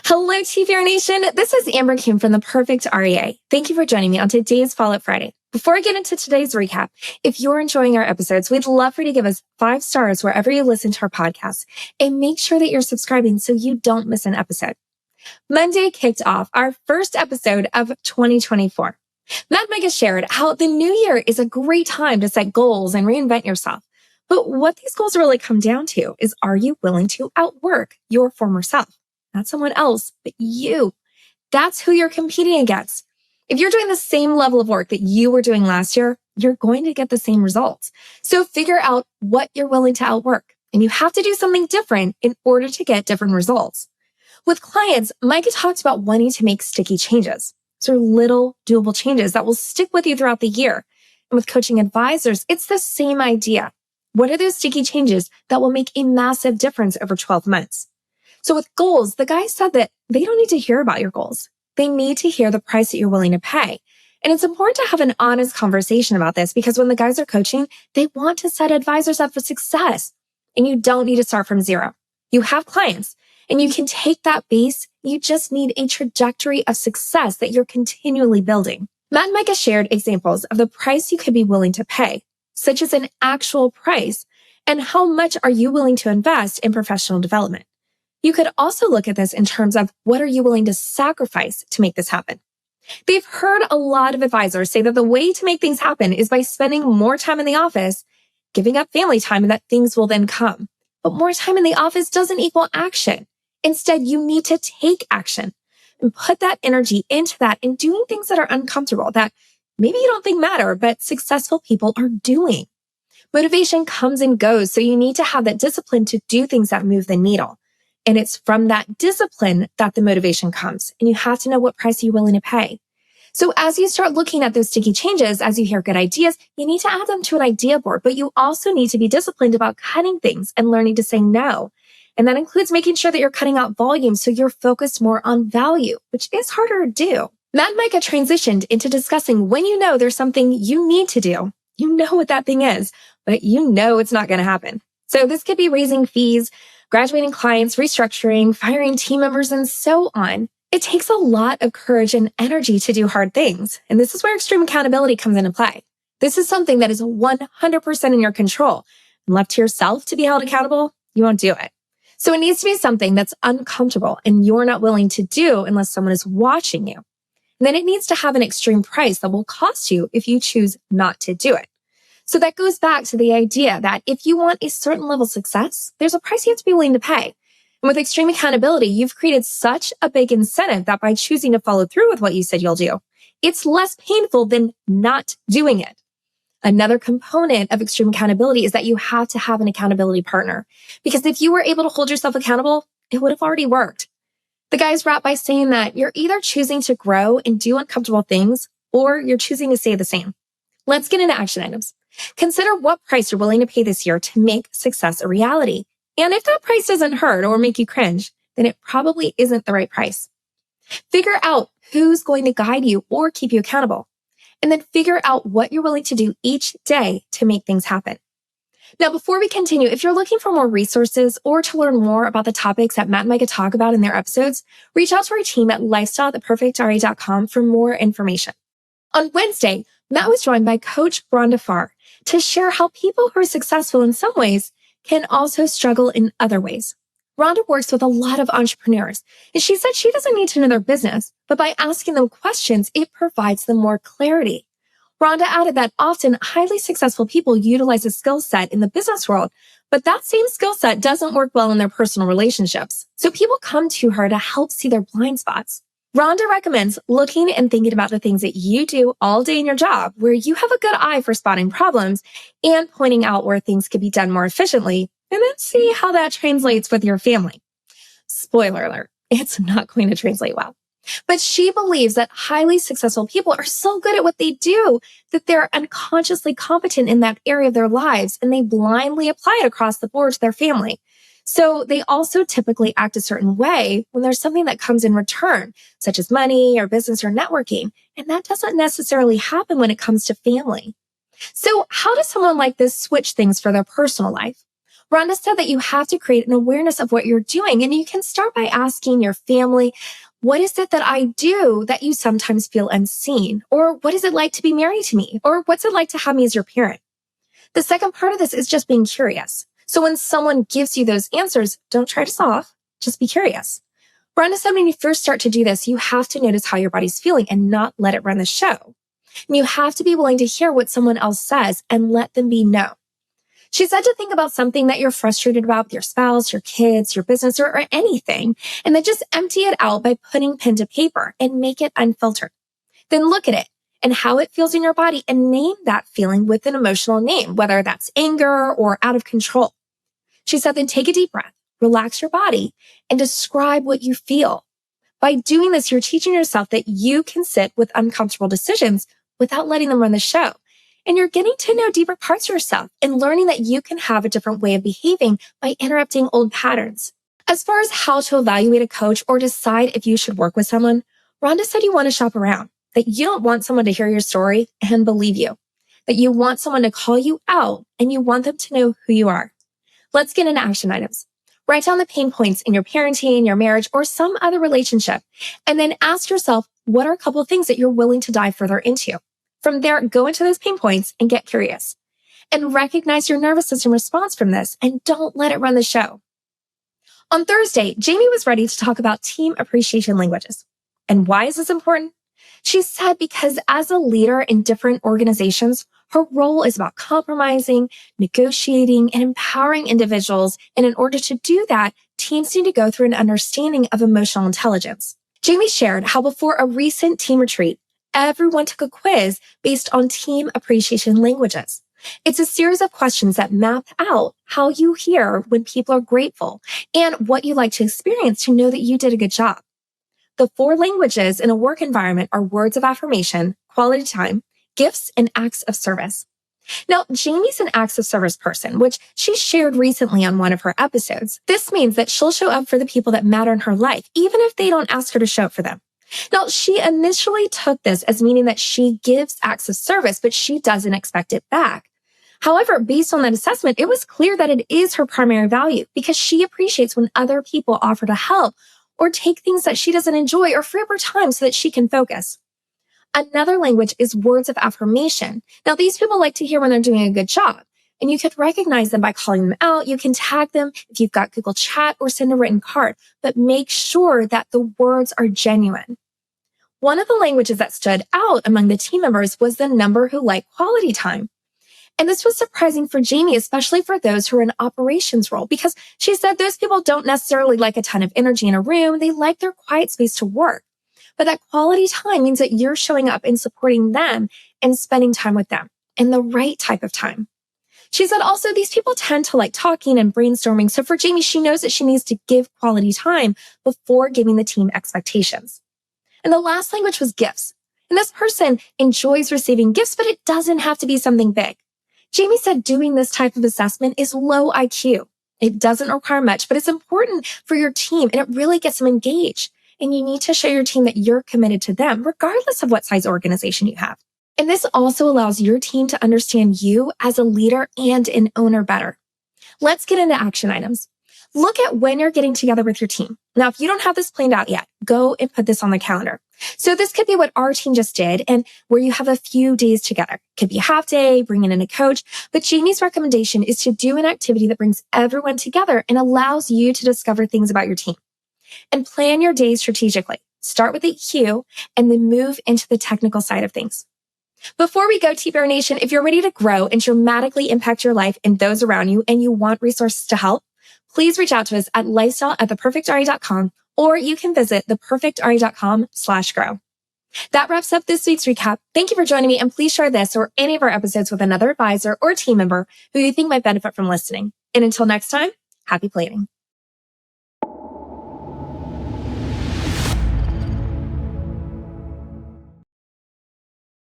Hello, TVR Nation. This is Amber Kim from the Perfect RIA. Thank you for joining me on today's Follow-Up Friday. Before I get into today's recap, if you're enjoying our episodes, we'd love for you to give us 5 stars wherever you listen to our podcast, and make sure that you're subscribing so you don't miss an episode. Monday kicked off our first episode of 2024. Micah shared how the new year is a great time to set goals and reinvent yourself. But what these goals really come down to is, are you willing to outwork your former self? Not someone else, but you. That's who you're competing against. If you're doing the same level of work that you were doing last year, you're going to get the same results. So figure out what you're willing to outwork. And you have to do something different in order to get different results. With clients, Micah talks about wanting to make sticky changes. So little doable changes that will stick with you throughout the year. And with coaching advisors, it's the same idea. What are those sticky changes that will make a massive difference over 12 months? So with goals, the guy said that they don't need to hear about your goals. They need to hear the price that you're willing to pay. And it's important to have an honest conversation about this, because when the guys are coaching, they want to set advisors up for success. And you don't need to start from zero. You have clients and you can take that base. You just need a trajectory of success that you're continually building. Matt and Micah shared examples of the price you could be willing to pay, such as an actual price, and how much are you willing to invest in professional development. You could also look at this in terms of, what are you willing to sacrifice to make this happen? They've heard a lot of advisors say that the way to make things happen is by spending more time in the office, giving up family time, and that things will then come. But more time in the office doesn't equal action. Instead, you need to take action and put that energy into that and doing things that are uncomfortable, that maybe you don't think matter, but successful people are doing. Motivation comes and goes, so you need to have that discipline to do things that move the needle. And it's from that discipline that the motivation comes. And you have to know what price you're willing to pay. So as you start looking at those sticky changes, as you hear good ideas, you need to add them to an idea board. But you also need to be disciplined about cutting things and learning to say no. And that includes making sure that you're cutting out volume so you're focused more on value, which is harder to do. Matt and Micah transitioned into discussing when you know there's something you need to do. You know what that thing is, but you know it's not going to happen. So this could be raising fees, graduating clients, restructuring, firing team members, and so on. It takes a lot of courage and energy to do hard things. And this is where extreme accountability comes into play. This is something that is 100% in your control. And left to yourself to be held accountable, you won't do it. So it needs to be something that's uncomfortable and you're not willing to do unless someone is watching you. And then it needs to have an extreme price that will cost you if you choose not to do it. So that goes back to the idea that if you want a certain level of success, there's a price you have to be willing to pay. And with extreme accountability, you've created such a big incentive that by choosing to follow through with what you said you'll do, it's less painful than not doing it. Another component of extreme accountability is that you have to have an accountability partner. Because if you were able to hold yourself accountable, it would have already worked. The guys wrap by saying that you're either choosing to grow and do uncomfortable things, or you're choosing to stay the same. Let's get into action items. Consider what price you're willing to pay this year to make success a reality. And if that price doesn't hurt or make you cringe, then it probably isn't the right price. Figure out who's going to guide you or keep you accountable. And then figure out what you're willing to do each day to make things happen. Now, before we continue, if you're looking for more resources or to learn more about the topics that Matt and Micah talk about in their episodes, reach out to our team at lifestyle@perfectria.com for more information. On Wednesday, Matt was joined by Coach Rhonda Farr to share how people who are successful in some ways can also struggle in other ways. Rhonda works with a lot of entrepreneurs, and she said she doesn't need to know their business, but by asking them questions, it provides them more clarity. Rhonda added that often highly successful people utilize a skill set in the business world, but that same skill set doesn't work well in their personal relationships. So people come to her to help see their blind spots. Rhonda recommends looking and thinking about the things that you do all day in your job, where you have a good eye for spotting problems and pointing out where things could be done more efficiently, and then see how that translates with your family. Spoiler alert, it's not going to translate well. But she believes that highly successful people are so good at what they do that they're unconsciously competent in that area of their lives, and they blindly apply it across the board to their family. So they also typically act a certain way when there's something that comes in return, such as money or business or networking. And that doesn't necessarily happen when it comes to family. So how does someone like this switch things for their personal life? Rhonda said that you have to create an awareness of what you're doing, and you can start by asking your family, what is it that I do that you sometimes feel unseen? Or what is it like to be married to me? Or what's it like to have me as your parent? The second part of this is just being curious. So when someone gives you those answers, don't try to solve, just be curious. Rhonda said when you first start to do this, you have to notice how your body's feeling and not let it run the show. And you have to be willing to hear what someone else says and let them be no. She said to think about something that you're frustrated about with your spouse, your kids, your business, or anything, and then just empty it out by putting pen to paper and make it unfiltered. Then look at it and how it feels in your body and name that feeling with an emotional name, whether that's anger or out of control. She said, then take a deep breath, relax your body, and describe what you feel. By doing this, you're teaching yourself that you can sit with uncomfortable decisions without letting them run the show. And you're getting to know deeper parts of yourself and learning that you can have a different way of behaving by interrupting old patterns. As far as how to evaluate a coach or decide if you should work with someone, Rhonda said you want to shop around, that you don't want someone to hear your story and believe you, that you want someone to call you out and you want them to know who you are. Let's get into action items. Write down the pain points in your parenting, your marriage, or some other relationship, and then ask yourself, what are a couple of things that you're willing to dive further into? From there, go into those pain points and get curious. And recognize your nervous system response from this and don't let it run the show. On Thursday, Jamie was ready to talk about team appreciation languages. And why is this important? She said because as a leader in different organizations, her role is about compromising, negotiating, and empowering individuals. And in order to do that, teams need to go through an understanding of emotional intelligence. Jamie shared how before a recent team retreat, everyone took a quiz based on team appreciation languages. It's a series of questions that map out how you hear when people are grateful and what you like to experience to know that you did a good job. The 4 languages in a work environment are words of affirmation, quality time, gifts, and acts of service. Now, Jamie's an acts of service person, which she shared recently on one of her episodes. This means that she'll show up for the people that matter in her life, even if they don't ask her to show up for them. Now, she initially took this as meaning that she gives acts of service, but she doesn't expect it back. However, based on that assessment, it was clear that it is her primary value because she appreciates when other people offer to help or take things that she doesn't enjoy or free up her time so that she can focus. Another language is words of affirmation. Now, these people like to hear when they're doing a good job, and you could recognize them by calling them out. You can tag them if you've got Google Chat or send a written card, but make sure that the words are genuine. One of the languages that stood out among the team members was the number who like quality time. And this was surprising for Jamie, especially for those who are in operations role, because she said those people don't necessarily like a ton of energy in a room. They like their quiet space to work. But that quality time means that you're showing up and supporting them and spending time with them in the right type of time. She said also these people tend to like talking and brainstorming. So for Jamie, she knows that she needs to give quality time before giving the team expectations. And the last language was gifts. And this person enjoys receiving gifts, but it doesn't have to be something big. Jamie said doing this type of assessment is low IQ. It doesn't require much, but it's important for your team and it really gets them engaged. And you need to show your team that you're committed to them, regardless of what size organization you have. And this also allows your team to understand you as a leader and an owner better. Let's get into action items. Look at when you're getting together with your team. Now, if you don't have this planned out yet, go and put this on the calendar. So this could be what our team just did and where you have a few days together. Could be a half day, bringing in a coach. But Jamie's recommendation is to do an activity that brings everyone together and allows you to discover things about your team. And plan your days strategically. Start with the EQ and then move into the technical side of things. Before we go, T-Bear Nation, if you're ready to grow and dramatically impact your life and those around you and you want resources to help, please reach out to us at lifestyle@theperfectria.com or you can visit theperfectria.com/grow. That wraps up this week's recap. Thank you for joining me and please share this or any of our episodes with another advisor or team member who you think might benefit from listening. And until next time, happy planning.